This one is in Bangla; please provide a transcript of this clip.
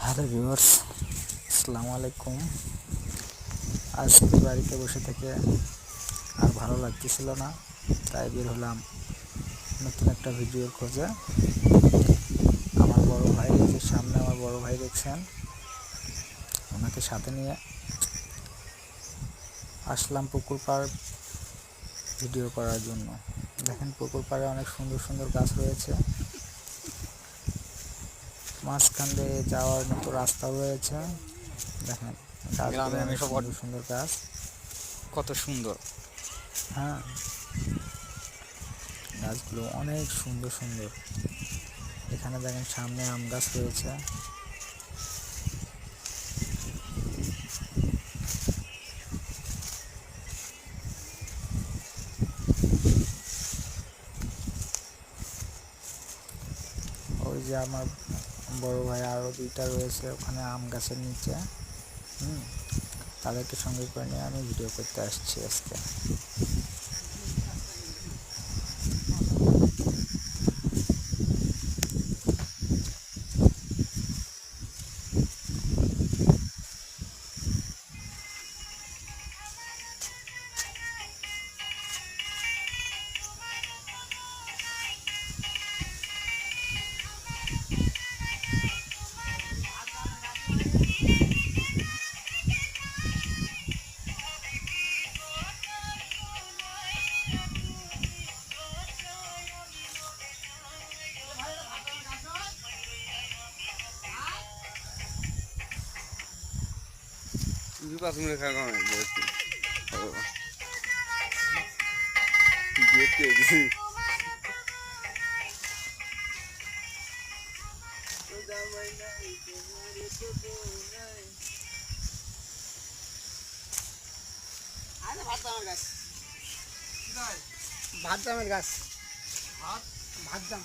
হ্যালো ভিউয়ার্স, আসসালামু আলাইকুম। আজকে বাড়িতে বসে থেকে আর ভালো লাগতেছিল না, তাই বের হলাম নতুন একটা ভিডিওর খোঁজে। আমার বড় ভাই, যে সামনে আমার বড় ভাই দেখছেন, ওনাকে সাথে নিয়ে আসলাম পুকুর পাড় ভিডিও করার জন্য। দেখেন, পুকুর পাড়ে অনেক সুন্দর সুন্দর গাছ রয়েছে, মাঝখান দিয়ে যাওয়ার মতো রাস্তাও রয়েছে। দেখেন, গাছগুলো অনেক সুন্দর সুন্দর গাছ, কত সুন্দর। হ্যাঁ, গাছগুলো অনেক সুন্দর সুন্দর। এখানে দেখেন সামনে আম গাছ রয়েছে। ওই যে আমার বড় ভাই আরও দুইটা রয়েছে ওখানে আম গাছের নিচে। তাদেরকে সঙ্গে করে নিয়ে আমি ভিডিও করতে আসছি আজকে। ভাত জামের গাছ, ভাত জাম